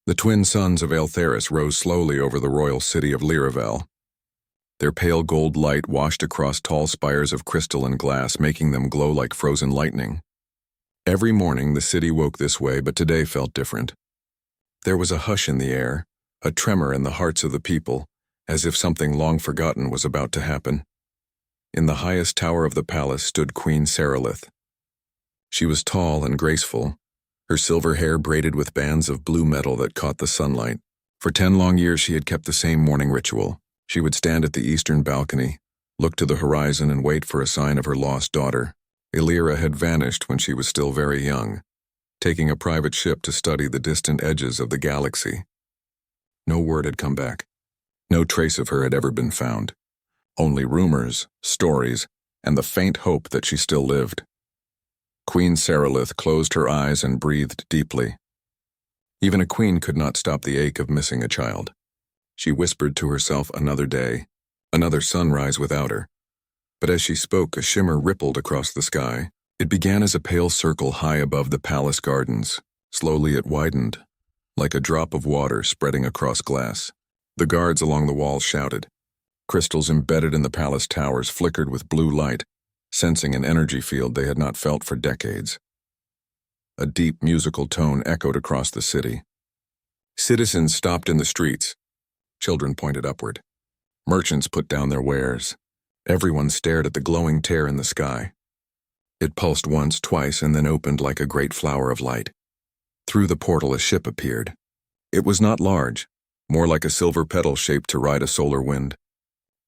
The twin sons of Eltheris rose slowly over the royal city of Lyravel. Their pale gold light washed across tall spires of crystal and glass, making them glow like frozen lightning. Every morning the city woke this way, but today felt different. There was a hush in the air, a tremor in the hearts of the people, as if something long forgotten was about to happen. In the highest tower of the palace stood Queen Seralith. She was tall and graceful, her silver hair braided with bands of blue metal that caught the sunlight. For 10 long years she had kept the same morning ritual. She would stand at the eastern balcony, look to the horizon and wait for a sign of her lost daughter. Elira had vanished when she was still very young, taking a private ship to study the distant edges of the galaxy. No word had come back. No trace of her had ever been found. Only rumors, stories, and the faint hope that she still lived. Queen Seralith closed her eyes and breathed deeply. Even a queen could not stop the ache of missing a child. She whispered to herself another day, another sunrise without her. But as she spoke, a shimmer rippled across the sky. It began as a pale circle high above the palace gardens. Slowly it widened, like a drop of water spreading across glass. The guards along the walls shouted. Crystals embedded in the palace towers flickered with blue light, sensing an energy field they had not felt for decades. A deep musical tone echoed across the city. Citizens stopped in the streets. Children pointed upward. Merchants put down their wares. Everyone stared at the glowing tear in the sky. It pulsed once, twice, and then opened like a great flower of light. Through the portal a ship appeared. It was not large, more like a silver petal shaped to ride a solar wind.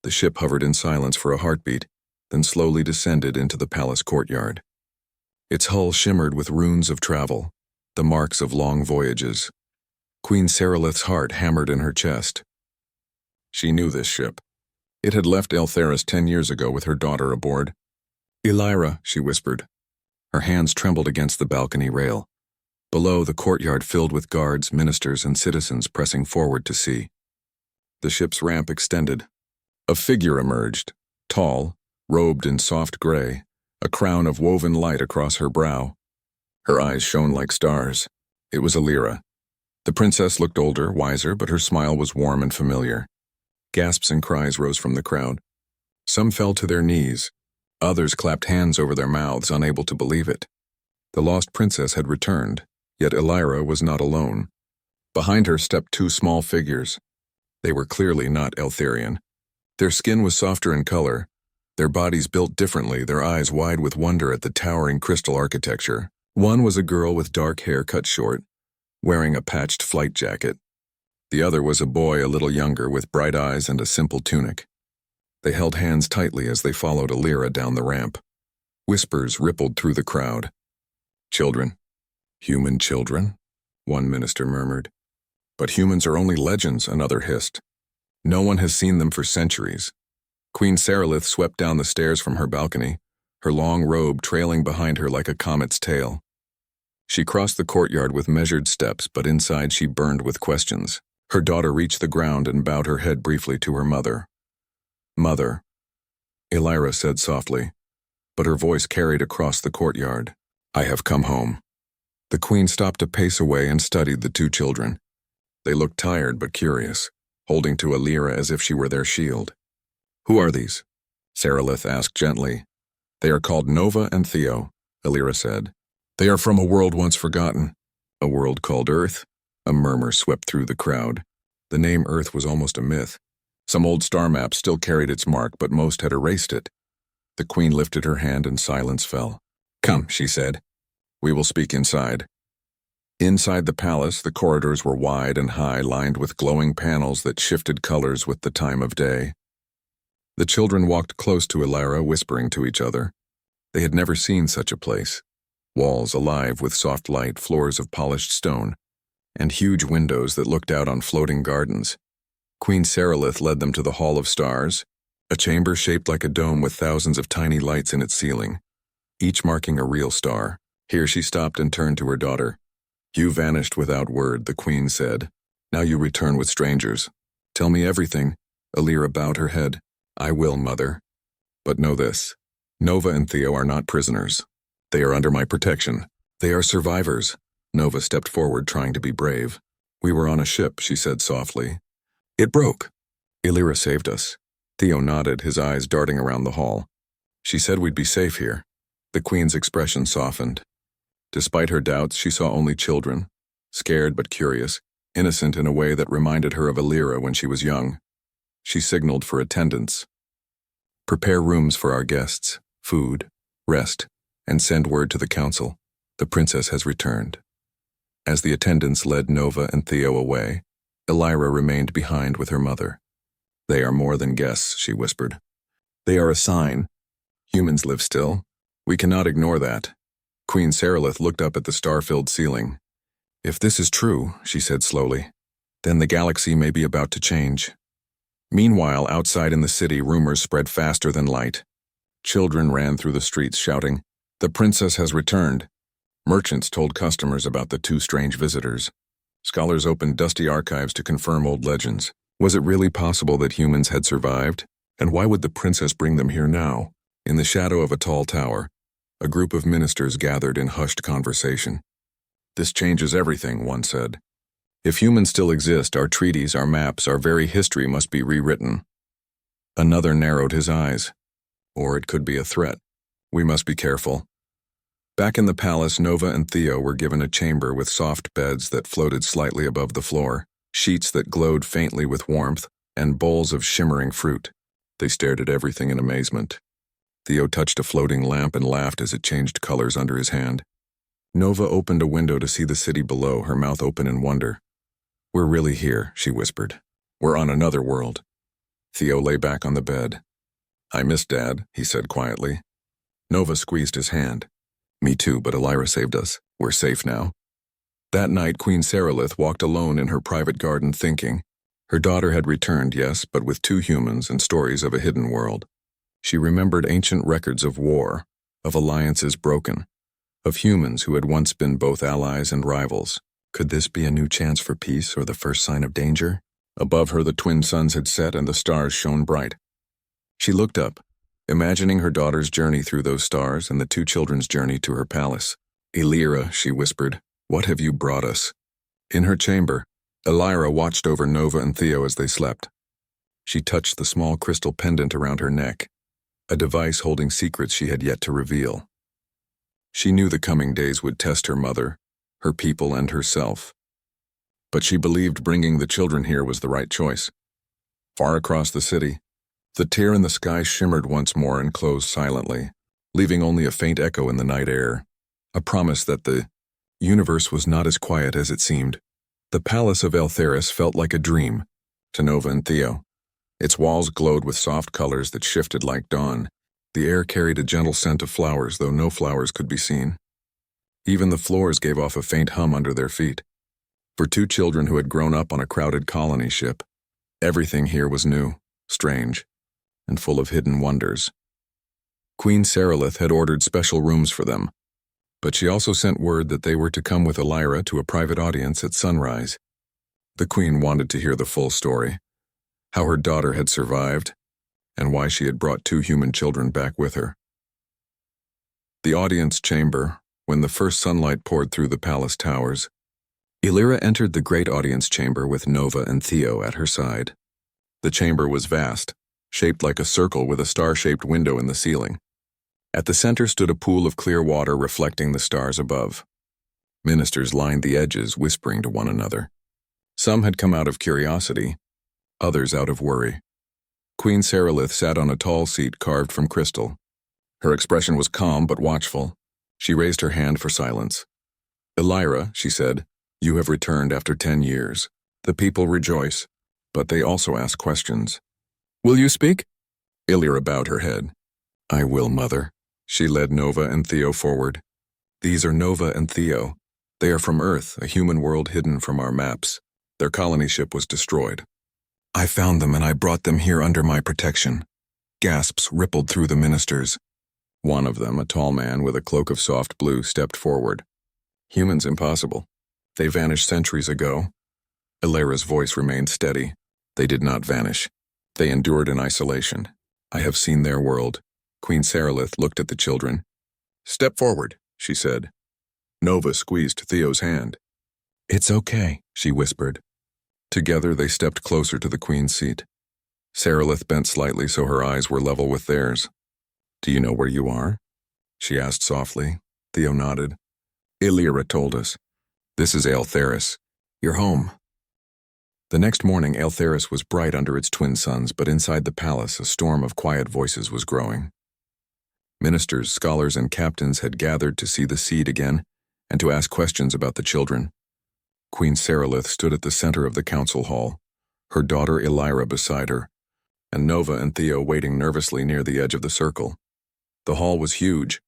The ship hovered in silence for a heartbeat, then slowly descended into the palace courtyard. Its hull shimmered with runes of travel, the marks of long voyages. Queen Seralith's heart hammered in her chest. She knew this ship. It had left Eltheris 10 years ago with her daughter aboard. "Elira," she whispered. Her hands trembled against the balcony rail. Below, the courtyard filled with guards, ministers, and citizens pressing forward to see. The ship's ramp extended. A figure emerged, tall, robed in soft gray, a crown of woven light across her brow. Her eyes shone like stars. It was Elira. The princess looked older, wiser, but her smile was warm and familiar. Gasps and cries rose from the crowd. Some fell to their knees. Others clapped hands over their mouths, unable to believe it. The lost princess had returned, yet Elira was not alone. Behind her stepped 2 small figures. They were clearly not Eltharian. Their skin was softer in color, their bodies built differently, their eyes wide with wonder at the towering crystal architecture. One was a girl with dark hair cut short, wearing a patched flight jacket. The other was a boy a little younger with bright eyes and a simple tunic. They held hands tightly as they followed Elira down the ramp. Whispers rippled through the crowd. "Children. Human children?" one minister murmured. "But humans are only legends," another hissed. "No one has seen them for centuries." Queen Seralith swept down the stairs from her balcony, her long robe trailing behind her like a comet's tail. She crossed the courtyard with measured steps, but inside she burned with questions. Her daughter reached the ground and bowed her head briefly to her mother. "Mother," Elira said softly, but her voice carried across the courtyard. "I have come home." The queen stopped a pace away and studied the 2 children. They looked tired but curious, holding to Elira as if she were their shield. "Who are these?" Seralith asked gently. "They are called Nova and Theo," Elira said. "They are from a world once forgotten." "A world called Earth?" A murmur swept through the crowd. The name Earth was almost a myth. Some old star maps still carried its mark, but most had erased it. The queen lifted her hand and silence fell. "Come," she said. "We will speak inside." Inside the palace, the corridors were wide and high, lined with glowing panels that shifted colors with the time of day. The children walked close to Elira, whispering to each other. They had never seen such a place. Walls alive with soft light, floors of polished stone, and huge windows that looked out on floating gardens. Queen Seralith led them to the Hall of Stars, a chamber shaped like a dome with thousands of tiny lights in its ceiling, each marking a real star. Here she stopped and turned to her daughter. "You vanished without word," the queen said. "Now you return with strangers. Tell me everything." Elira bowed her head. "I will, mother. But know this. Nova and Theo are not prisoners. They are under my protection. They are survivors." Nova stepped forward, trying to be brave. We were on a ship, she said softly. It broke. Illyra saved us. Theo nodded, his eyes darting around the hall. She said we'd be safe here. The Queen's expression softened. Despite her doubts, she saw only children, scared but curious, innocent in a way that reminded her of Illyra when she was young. She signaled for attendance. Prepare rooms for our guests, food, rest, and send word to the council. The princess has returned. As the attendants led Nova and Theo away, Illyra remained behind with her mother. They are more than guests, she whispered. They are a sign. Humans live still. We cannot ignore that. Queen Sarilith looked up at the star-filled ceiling. If this is true, she said slowly, then the galaxy may be about to change. Meanwhile, outside in the city, rumors spread faster than light. Children ran through the streets shouting, "The princess has returned." Merchants told customers about the two strange visitors. Scholars opened dusty archives to confirm old legends. Was it really possible that humans had survived? And why would the princess bring them here now? In the shadow of a tall tower, a group of ministers gathered in hushed conversation. This changes everything, one said. If humans still exist, our treaties, our maps, our very history must be rewritten. Another narrowed his eyes. Or it could be a threat. We must be careful. Back in the palace, Nova and Theo were given a chamber with soft beds that floated slightly above the floor, sheets that glowed faintly with warmth, and bowls of shimmering fruit. They stared at everything in amazement. Theo touched a floating lamp and laughed as it changed colors under his hand. Nova opened a window to see the city below, her mouth open in wonder. We're really here, she whispered. We're on another world. Theo lay back on the bed. I miss Dad, he said quietly. Nova squeezed his hand. Me too, but Illyra saved us. We're safe now. That night, Queen Sarilith walked alone in her private garden thinking. Her daughter had returned, yes, but with two humans and stories of a hidden world. She remembered ancient records of war, of alliances broken, of humans who had once been both allies and rivals. Could this be a new chance for peace or the first sign of danger? Above her, the twin suns had set and the stars shone bright. She looked up, imagining her daughter's journey through those stars and the two children's journey to her palace. Illyra, she whispered, what have you brought us? In her chamber, Illyra watched over Nova and Theo as they slept. She touched the small crystal pendant around her neck, a device holding secrets she had yet to reveal. She knew the coming days would test her mother, her people, and herself. But she believed bringing the children here was the right choice. Far across the city, the tear in the sky shimmered once more and closed silently, leaving only a faint echo in the night air, a promise that the universe was not as quiet as it seemed. The palace of Eltheris felt like a dream to Nova and Theo. Its walls glowed with soft colors that shifted like dawn. The air carried a gentle scent of flowers, though no flowers could be seen. Even the floors gave off a faint hum under their feet. For two children who had grown up on a crowded colony ship, everything here was new, strange, and full of hidden wonders. Queen Sarilith had ordered special rooms for them, but she also sent word that they were to come with Illyra to a private audience at sunrise. The Queen wanted to hear the full story, how her daughter had survived, and why she had brought two human children back with her. The audience chamber, when the first sunlight poured through the palace towers, Illyra entered the great audience chamber with Nova and Theo at her side. The chamber was vast, shaped like a circle with a star-shaped window in the ceiling. At the center stood a pool of clear water reflecting the stars above. Ministers lined the edges, whispering to one another. Some had come out of curiosity, others out of worry. Queen Sarilith sat on a tall seat carved from crystal. Her expression was calm but watchful. She raised her hand for silence. Illyra, she said, you have returned after 10 years. The people rejoice, but they also ask questions. Will you speak? Illyra bowed her head. I will, Mother. She led Nova and Theo forward. These are Nova and Theo. They are from Earth, a human world hidden from our maps. Their colony ship was destroyed. I found them and I brought them here under my protection. Gasps rippled through the ministers. One of them, a tall man with a cloak of soft blue, stepped forward. Humans impossible. They vanished centuries ago. Illyra's voice remained steady. They did not vanish. They endured in isolation. I have seen their world. Queen Sarilith looked at the children. Step forward, she said. Nova squeezed Theo's hand. It's okay, she whispered. Together they stepped closer to the queen's seat. Sarilith bent slightly so her eyes were level with theirs. Do you know where you are? She asked softly. Theo nodded. Illyra told us. This is Aeltheris. You're home. The next morning, Aeltheris was bright under its twin suns, but inside the palace, a storm of quiet voices was growing. Ministers, scholars, and captains had gathered to see the seed again and to ask questions about the children. Queen Sarilith stood at the center of the council hall, her daughter Illyra beside her, and Nova and Theo waiting nervously near the edge of the circle. The hall was huge,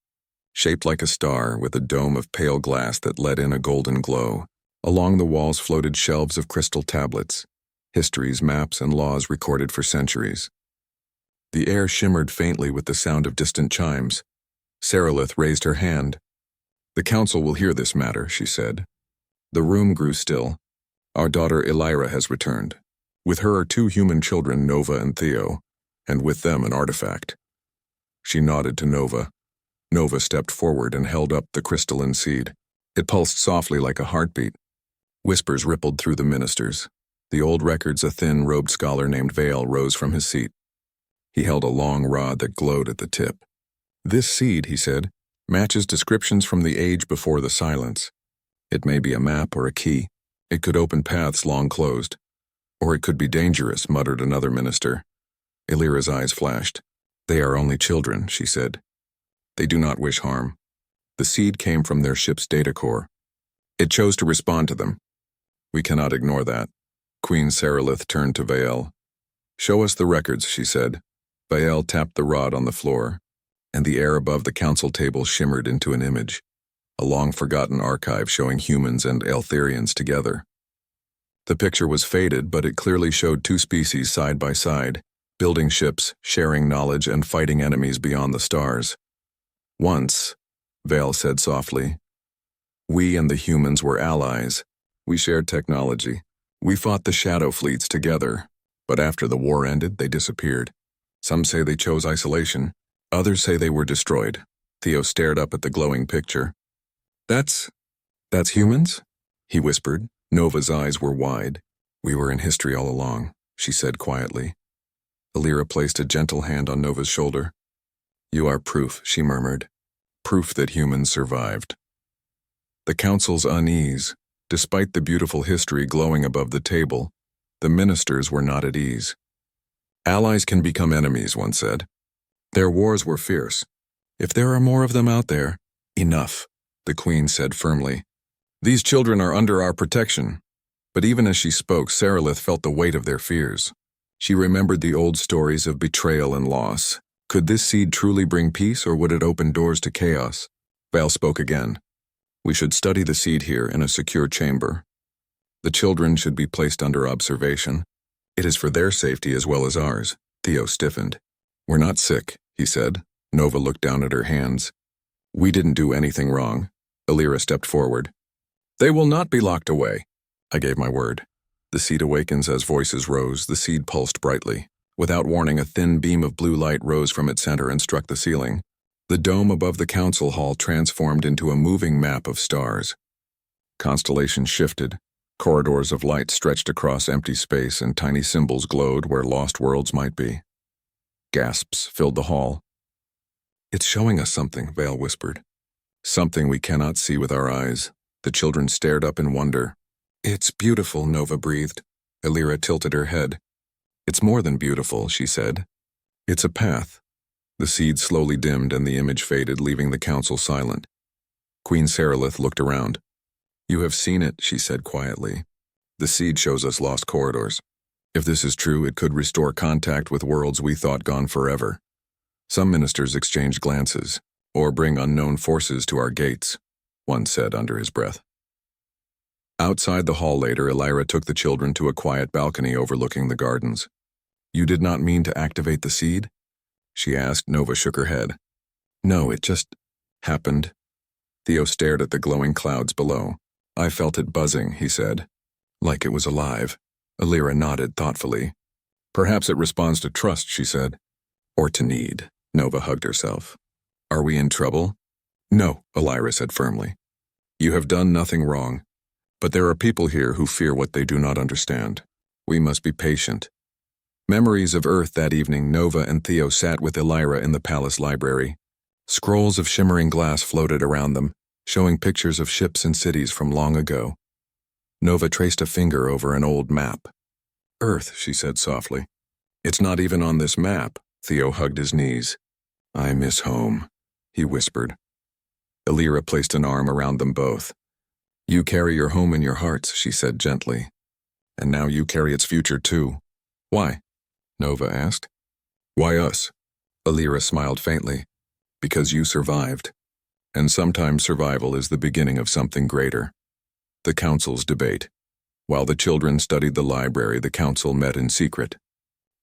shaped like a star with a dome of pale glass that let in a golden glow. Along the walls floated shelves of crystal tablets, histories, maps, and laws recorded for centuries. The air shimmered faintly with the sound of distant chimes. Sarilith raised her hand. The council will hear this matter, she said. The room grew still. Our daughter Illyra has returned. With her are 2 human children, Nova and Theo, and with them an artifact. She nodded to Nova. Nova stepped forward and held up the crystalline seed. It pulsed softly like a heartbeat. Whispers rippled through the ministers. The old records, a thin-robed scholar named Vale rose from his seat. He held a long rod that glowed at the tip. This seed, he said, matches descriptions from the age before the silence. It may be a map or a key. It could open paths long closed. Or it could be dangerous, muttered another minister. Illyra's eyes flashed. They are only children, she said. They do not wish harm. The seed came from their ship's data core. It chose to respond to them. We cannot ignore that. Queen Sarilith turned to Vale. Show us the records, she said. Vale tapped the rod on the floor, and the air above the council table shimmered into an image, a long-forgotten archive showing humans and Aeltherians together. The picture was faded, but it clearly showed 2 species side by side, building ships, sharing knowledge, and fighting enemies beyond the stars. Once, Vale said softly, we and the humans were allies. We shared technology. We fought the shadow fleets together, but after the war ended, they disappeared. Some say they chose isolation. Others say they were destroyed. Theo stared up at the glowing picture. That's humans? He whispered. Nova's eyes were wide. We were in history all along, she said quietly. Illyra placed a gentle hand on Nova's shoulder. You are proof, she murmured. Proof that humans survived. The council's unease. Despite the beautiful history glowing above the table, the ministers were not at ease. Allies can become enemies, one said. Their wars were fierce. If there are more of them out there, enough, the queen said firmly. These children are under our protection. But even as she spoke, Sarilith felt the weight of their fears. She remembered the old stories of betrayal and loss. Could this seed truly bring peace, or would it open doors to chaos? Vale spoke again. We should study the seed here in a secure chamber. The children should be placed under observation. It is for their safety as well as ours. Theo stiffened. We're not sick, he said. Nova looked down at her hands. We didn't do anything wrong. Illyra stepped forward. They will not be locked away. I gave my word. The seed awakens as voices rose. The seed pulsed brightly. Without warning, a thin beam of blue light rose from its center and struck the ceiling. The dome above the council hall transformed into a moving map of stars. Constellations shifted. Corridors of light stretched across empty space, and tiny symbols glowed where lost worlds might be. Gasps filled the hall. It's showing us something, Vale whispered. Something we cannot see with our eyes. The children stared up in wonder. It's beautiful, Nova breathed. Illyra tilted her head. It's more than beautiful, she said. It's a path. The seed slowly dimmed and the image faded, leaving the council silent. Queen Sarilith looked around. You have seen it, she said quietly. The seed shows us lost corridors. If this is true, it could restore contact with worlds we thought gone forever. Some ministers exchanged glances, or bring unknown forces to our gates, one said under his breath. Outside the hall later, Illyra took the children to a quiet balcony overlooking the gardens. You did not mean to activate the seed? She asked. Nova shook her head. No, it just happened. Theo stared at the glowing clouds below. I felt it buzzing, he said. Like it was alive. Illyra nodded thoughtfully. Perhaps it responds to trust, she said. Or to need. Nova hugged herself. Are we in trouble? No, Illyra said firmly. You have done nothing wrong. But there are people here who fear what they do not understand. We must be patient. Memories of Earth. That evening, Nova and Theo sat with Elira in the palace library. Scrolls of shimmering glass floated around them, showing pictures of ships and cities from long ago. Nova traced a finger over an old map. Earth, she said softly. It's not even on this map. Theo hugged his knees. I miss home, he whispered. Elira placed an arm around them both. You carry your home in your hearts, she said gently. And now you carry its future too. Why? Nova asked. Why us? Elira smiled faintly. Because you survived. And sometimes survival is the beginning of something greater. The council's debate. While the children studied the library, the council met in secret.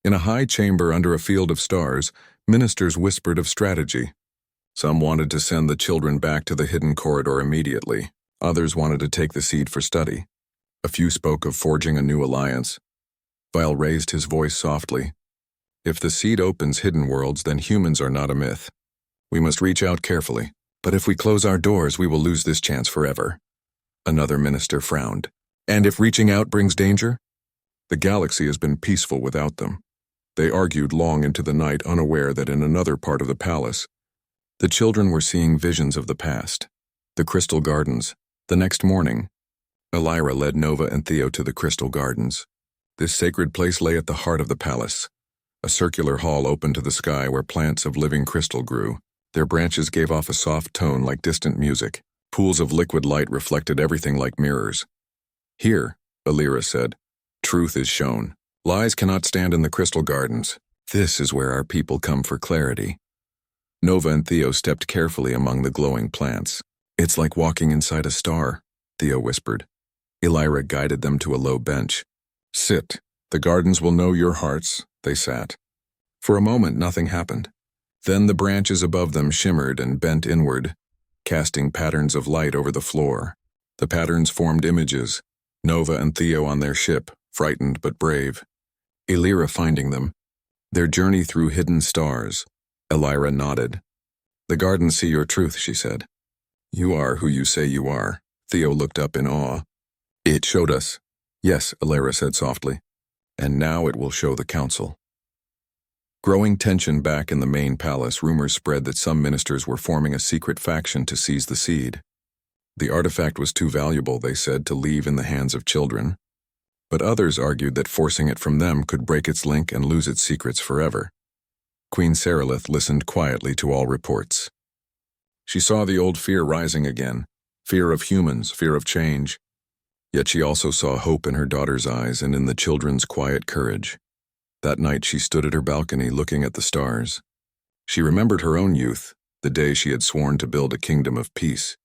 In a high chamber under a field of stars, ministers whispered of strategy. Some wanted to send the children back to the hidden corridor immediately. Others wanted to take the seed for study. A few spoke of forging a new alliance. Vile raised his voice softly. If the seed opens hidden worlds, then humans are not a myth. We must reach out carefully. But if we close our doors, we will lose this chance forever. Another minister frowned. And if reaching out brings danger? The galaxy has been peaceful without them. They argued long into the night, unaware that in another part of the palace, the children were seeing visions of the past. The Crystal Gardens. The next morning, Elira led Nova and Theo to the Crystal Gardens. This sacred place lay at the heart of the palace. A circular hall opened to the sky where plants of living crystal grew. Their branches gave off a soft tone like distant music. Pools of liquid light reflected everything like mirrors. Here, Elira said, truth is shown. Lies cannot stand in the Crystal Gardens. This is where our people come for clarity. Nova and Theo stepped carefully among the glowing plants. It's like walking inside a star, Theo whispered. Elira guided them to a low bench. Sit. The gardens will know your hearts. They sat. For a moment, nothing happened. Then the branches above them shimmered and bent inward, casting patterns of light over the floor. The patterns formed images. Nova and Theo on their ship, frightened but brave. Elira finding them. Their journey through hidden stars. Elira nodded. The gardens see your truth, she said. You are who you say you are. Theo looked up in awe. It showed us. Yes, Elira said softly. And now it will show the council. Growing tension back in the main palace, rumors spread that some ministers were forming a secret faction to seize the seed. The artifact was too valuable, they said, to leave in the hands of children. But others argued that forcing it from them could break its link and lose its secrets forever. Queen Sarilith listened quietly to all reports. She saw the old fear rising again, fear of humans, fear of change. Yet she also saw hope in her daughter's eyes and in the children's quiet courage. That night she stood at her balcony looking at the stars. She remembered her own youth, the day she had sworn to build a kingdom of peace.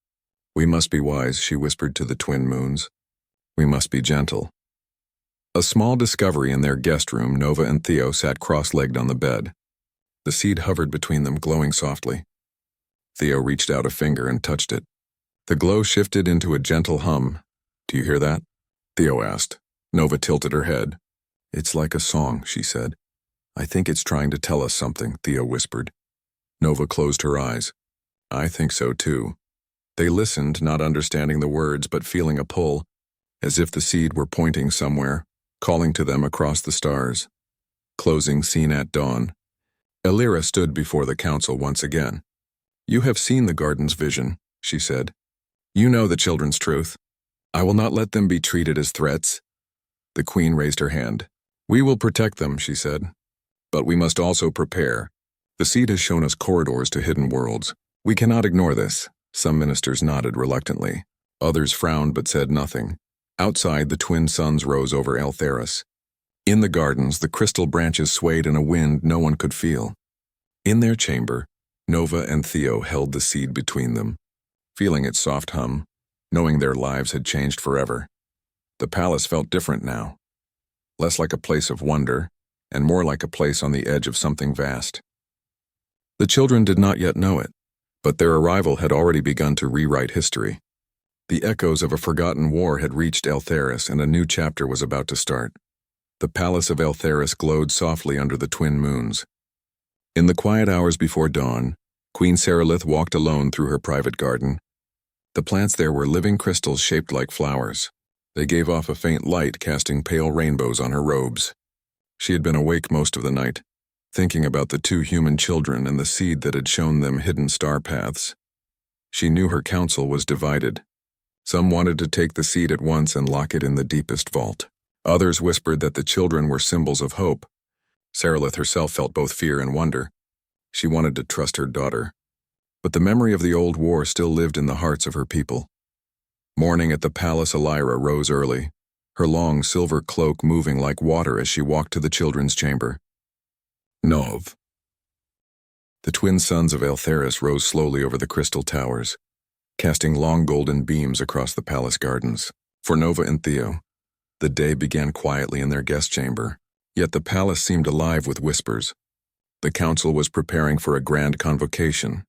We must be wise, she whispered to the twin moons. We must be gentle. A small discovery in their guest room, Nova and Theo sat cross-legged on the bed. The seed hovered between them, glowing softly. Theo reached out a finger and touched it. The glow shifted into a gentle hum. Do you hear that? Theo asked. Nova tilted her head. It's like a song, she said. I think it's trying to tell us something, Theo whispered. Nova closed her eyes. I think so too. They listened, not understanding the words but feeling a pull, as if the seed were pointing somewhere, calling to them across the stars. Closing scene at dawn. Elira stood before the council once again. You have seen the garden's vision, she said. You know the children's truth. I will not let them be treated as threats. The queen raised her hand. We will protect them, she said. But we must also prepare. The seed has shown us corridors to hidden worlds. We cannot ignore this. Some ministers nodded reluctantly. Others frowned but said nothing. Outside, the twin suns rose over Eltheris. In the gardens, the crystal branches swayed in a wind no one could feel. In their chamber, Nova and Theo held the seed between them, feeling its soft hum, knowing their lives had changed forever. The palace felt different now, less like a place of wonder, and more like a place on the edge of something vast. The children did not yet know it, but their arrival had already begun to rewrite history. The echoes of a forgotten war had reached Eltheris, and a new chapter was about to start. The palace of Eltheris glowed softly under the twin moons. In the quiet hours before dawn, Queen Sarilith walked alone through her private garden. The plants there were living crystals shaped like flowers. They gave off a faint light, casting pale rainbows on her robes. She had been awake most of the night, thinking about the two human children and the seed that had shown them hidden star paths. She knew her council was divided. Some wanted to take the seed at once and lock it in the deepest vault. Others whispered that the children were symbols of hope. Sarilith herself felt both fear and wonder. She wanted to trust her daughter. But the memory of the old war still lived in the hearts of her people. Morning at the palace, Elira rose early, her long silver cloak moving like water as she walked to the children's chamber. Nov. The twin sons of Eltheris rose slowly over the crystal towers, casting long golden beams across the palace gardens. For Nova and Theo, the day began quietly in their guest chamber, yet the palace seemed alive with whispers. The council was preparing for a grand convocation,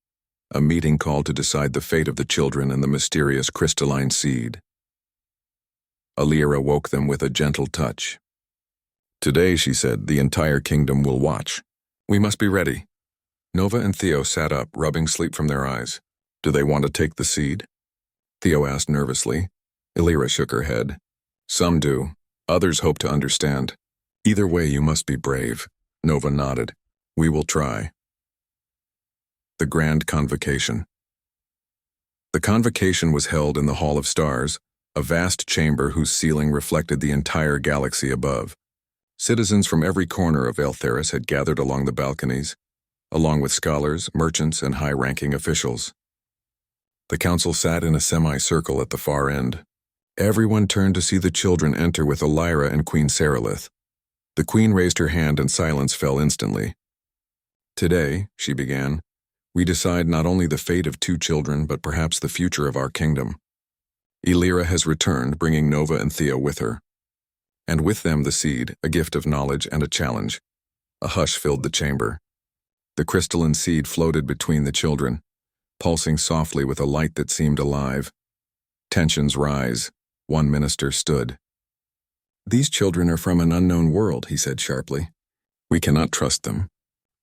a meeting called to decide the fate of the children and the mysterious crystalline seed. Elira woke them with a gentle touch. Today, she said, the entire kingdom will watch. We must be ready. Nova and Theo sat up, rubbing sleep from their eyes. Do they want to take the seed? Theo asked nervously. Elira shook her head. Some do. Others hope to understand. Either way, you must be brave. Nova nodded. We will try. The Grand Convocation. The convocation was held in the Hall of Stars, a vast chamber whose ceiling reflected the entire galaxy above. Citizens from every corner of Eltheris had gathered along the balconies, along with scholars, merchants, and high-ranking officials. The council sat in a semicircle at the far end. Everyone turned to see the children enter with Elira and Queen Sarilith. The queen raised her hand and silence fell instantly. Today, she began, we decide not only the fate of two children, but perhaps the future of our kingdom. Elira has returned, bringing Nova and Theo with her. And with them the seed, a gift of knowledge and a challenge. A hush filled the chamber. The crystalline seed floated between the children, pulsing softly with a light that seemed alive. Tensions rise. One minister stood. These children are from an unknown world, he said sharply. We cannot trust them.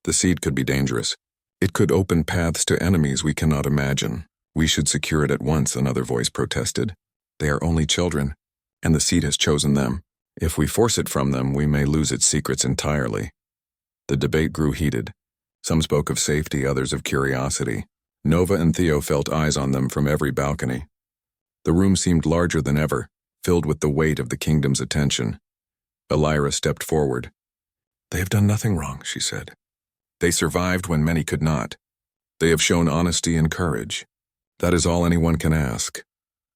The seed could be dangerous. It could open paths to enemies we cannot imagine. We should secure it at once, another voice protested. They are only children, and the seed has chosen them. If we force it from them, we may lose its secrets entirely. The debate grew heated. Some spoke of safety, others of curiosity. Nova and Theo felt eyes on them from every balcony. The room seemed larger than ever, filled with the weight of the kingdom's attention. Elira stepped forward. They have done nothing wrong, she said. They survived when many could not. They have shown honesty and courage. That is all anyone can ask.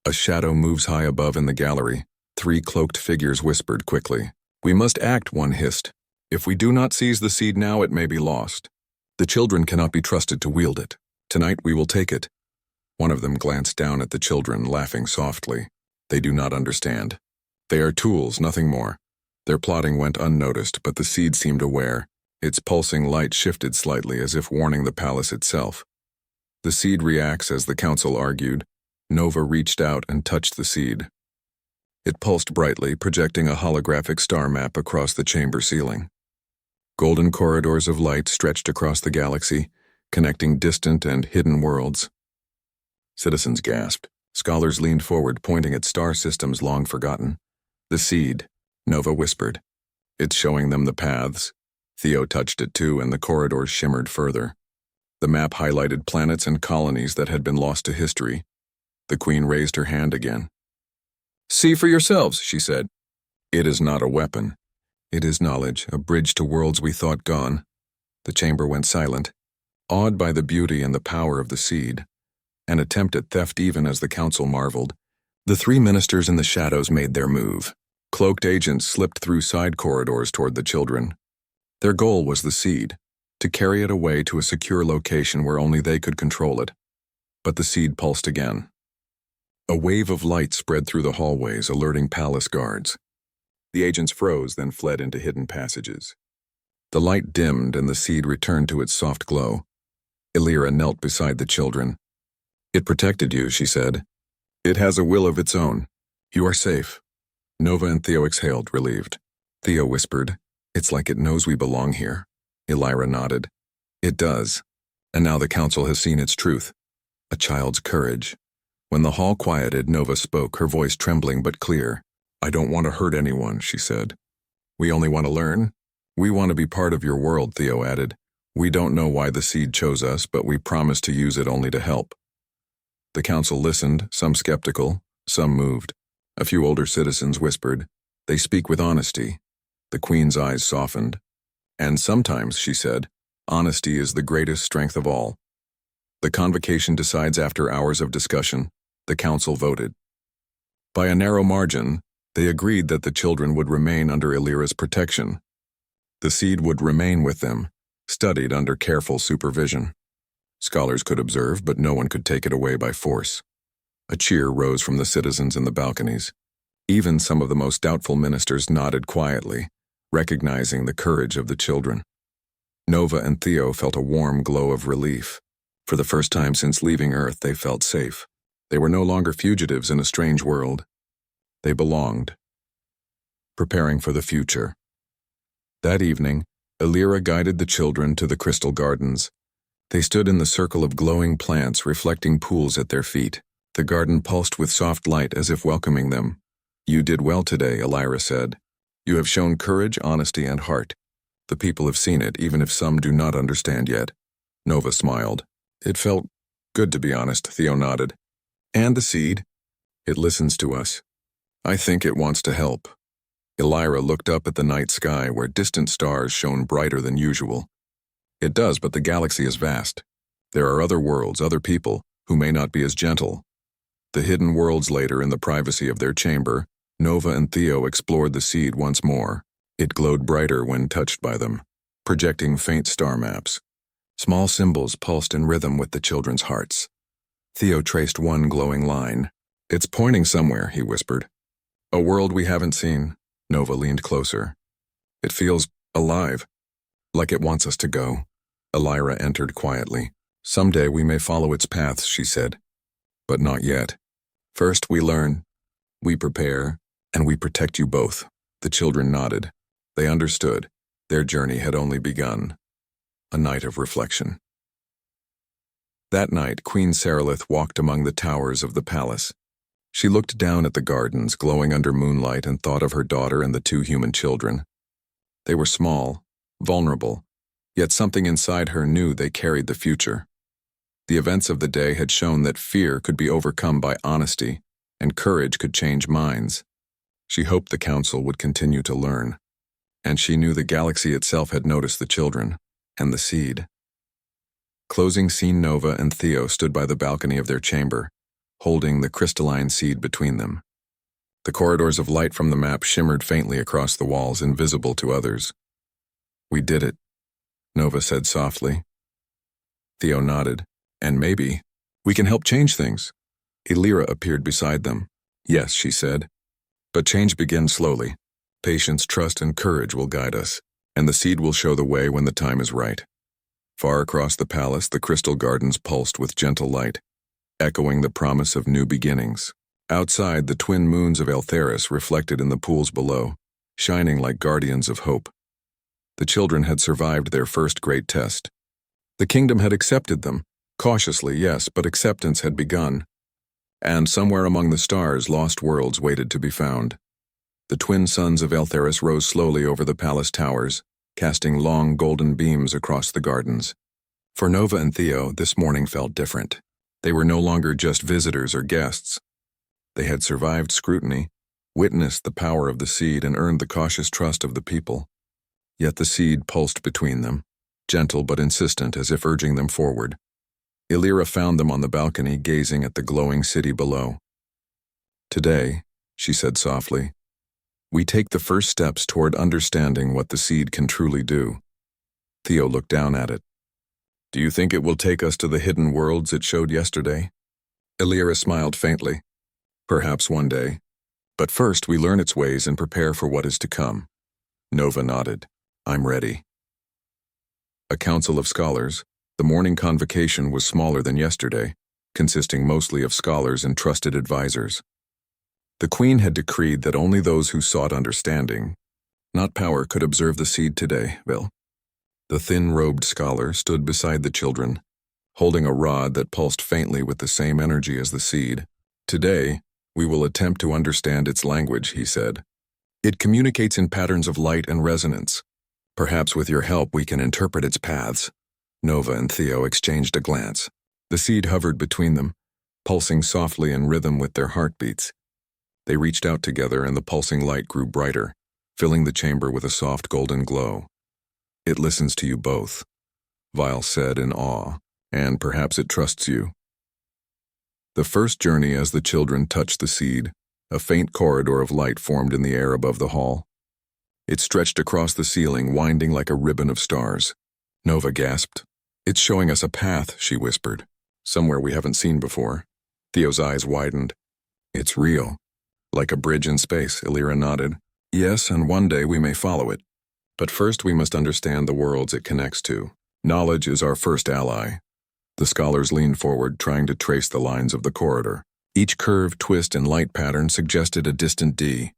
A shadow moves high above in the gallery. 3 cloaked figures whispered quickly. We must act, one hissed. If we do not seize the seed now, it may be lost. The children cannot be trusted to wield it. Tonight we will take it. One of them glanced down at the children, laughing softly. They do not understand. They are tools, nothing more. Their plotting went unnoticed, but the seed seemed aware. Its pulsing light shifted slightly as if warning the palace itself. The seed reacts as the council argued. Nova reached out and touched the seed. It pulsed brightly, projecting a holographic star map across the chamber ceiling. Golden corridors of light stretched across the galaxy, connecting distant and hidden worlds. Citizens gasped. Scholars leaned forward, pointing at star systems long forgotten. The seed, Nova whispered. It's showing them the paths. Theo touched it too, and the corridors shimmered further. The map highlighted planets and colonies that had been lost to history. The queen raised her hand again. See for yourselves, she said. It is not a weapon. It is knowledge, a bridge to worlds we thought gone. The chamber went silent, awed by the beauty and the power of the seed. An attempt at theft even as the council marveled. The 3 ministers in the shadows made their move. Cloaked agents slipped through side corridors toward the children. Their goal was the seed, to carry it away to a secure location where only they could control it. But the seed pulsed again. A wave of light spread through the hallways, alerting palace guards. The agents froze, then fled into hidden passages. The light dimmed and the seed returned to its soft glow. Elira knelt beside the children. It protected you, she said. It has a will of its own. You are safe. Nova and Theo exhaled, relieved. Theo whispered, It's like it knows we belong here. Elira nodded. It does. And now the council has seen its truth. A child's courage. When the hall quieted, Nova spoke, her voice trembling but clear. I don't want to hurt anyone, she said. We only want to learn. We want to be part of your world, Theo added. We don't know why the seed chose us, but we promise to use it only to help. The council listened, some skeptical, some moved. A few older citizens whispered, "They speak with honesty." The queen's eyes softened. "And sometimes," she said, "honesty is the greatest strength of all." The convocation decides after hours of discussion. The council voted. By a narrow margin, they agreed that the children would remain under Illyra's protection. The seed would remain with them, studied under careful supervision. Scholars could observe, but no one could take it away by force. A cheer rose from the citizens in the balconies. Even some of the most doubtful ministers nodded quietly, recognizing the courage of the children. Nova and Theo felt a warm glow of relief. For the first time since leaving Earth, they felt safe. They were no longer fugitives in a strange world. They belonged, preparing for the future. That evening, Illyra guided the children to the crystal gardens. They stood in the circle of glowing plants reflecting pools at their feet. The garden pulsed with soft light as if welcoming them. "You did well today," Illyra said. "You have shown courage, honesty, and heart. The people have seen it, even if some do not understand yet." Nova smiled. "It felt good, to be honest," Theo nodded. "And the seed? It listens to us. I think it wants to help." Illyra looked up at the night sky where distant stars shone brighter than usual. "It does, but the galaxy is vast. There are other worlds, other people, who may not be as gentle." The hidden worlds later in the privacy of their chamber, Nova and Theo explored the seed once more. It glowed brighter when touched by them, projecting faint star maps. Small symbols pulsed in rhythm with the children's hearts. Theo traced one glowing line. "It's pointing somewhere," he whispered. "A world we haven't seen." Nova leaned closer. "It feels alive, like it wants us to go." Illyra entered quietly. "Someday we may follow its paths," she said. "But not yet. First we learn, we prepare, and we protect you both." The children nodded. They understood. Their journey had only begun. A night of reflection. That night, Queen Sarilith walked among the towers of the palace. She looked down at the gardens glowing under moonlight and thought of her daughter and the two human children. They were small, vulnerable, yet something inside her knew they carried the future. The events of the day had shown that fear could be overcome by honesty, and courage could change minds. She hoped the council would continue to learn, and she knew the galaxy itself had noticed the children, and the seed. Closing scene, Nova and Theo stood by the balcony of their chamber, holding the crystalline seed between them. The corridors of light from the map shimmered faintly across the walls, invisible to others. "We did it," Nova said softly. Theo nodded. "And maybe we can help change things." Illyra appeared beside them. "Yes," she said. "But change begins slowly. Patience, trust, and courage will guide us, and the seed will show the way when the time is right." Far across the palace, the crystal gardens pulsed with gentle light, echoing the promise of new beginnings. Outside, the twin moons of Eltheris reflected in the pools below, shining like guardians of hope. The children had survived their first great test. The kingdom had accepted them, cautiously, yes, but acceptance had begun. And somewhere among the stars, lost worlds waited to be found. The twin suns of Eltheris rose slowly over the palace towers, casting long golden beams across the gardens. For Nova and Theo, this morning felt different. They were no longer just visitors or guests. They had survived scrutiny, witnessed the power of the seed, and earned the cautious trust of the people. Yet the seed pulsed between them, gentle but insistent, as if urging them forward. Illyra found them on the balcony, gazing at the glowing city below. "Today," she said softly, "we take the first steps toward understanding what the seed can truly do." Theo looked down at it. "Do you think it will take us to the hidden worlds it showed yesterday?" Illyra smiled faintly. "Perhaps one day. But first we learn its ways and prepare for what is to come." Nova nodded. "I'm ready." A council of scholars. The morning convocation was smaller than yesterday, consisting mostly of scholars and trusted advisors. The queen had decreed that only those who sought understanding, not power, could observe the seed today. The thin-robed scholar stood beside the children, holding a rod that pulsed faintly with the same energy as the seed. Today, We will attempt to understand its language, he said. It communicates in patterns of light and resonance. Perhaps with your help we can interpret its paths. Nova and Theo exchanged a glance. The seed hovered between them, pulsing softly in rhythm with their heartbeats. They reached out together and the pulsing light grew brighter, filling the chamber with a soft golden glow. It listens to you both, Vile said in awe, and perhaps it trusts you. The first journey as the children touched the seed, a faint corridor of light formed in the air above the hall. It stretched across the ceiling, winding like a ribbon of stars. Nova gasped. It's showing us a path, she whispered. Somewhere we haven't seen before. Theo's eyes widened. It's real. Like a bridge in space, Illyra nodded. Yes, and one day we may follow it. But first we must understand the worlds it connects to. Knowledge is our first ally. The scholars leaned forward, trying to trace the lines of the corridor. Each curve, twist, and light pattern suggested a distant D.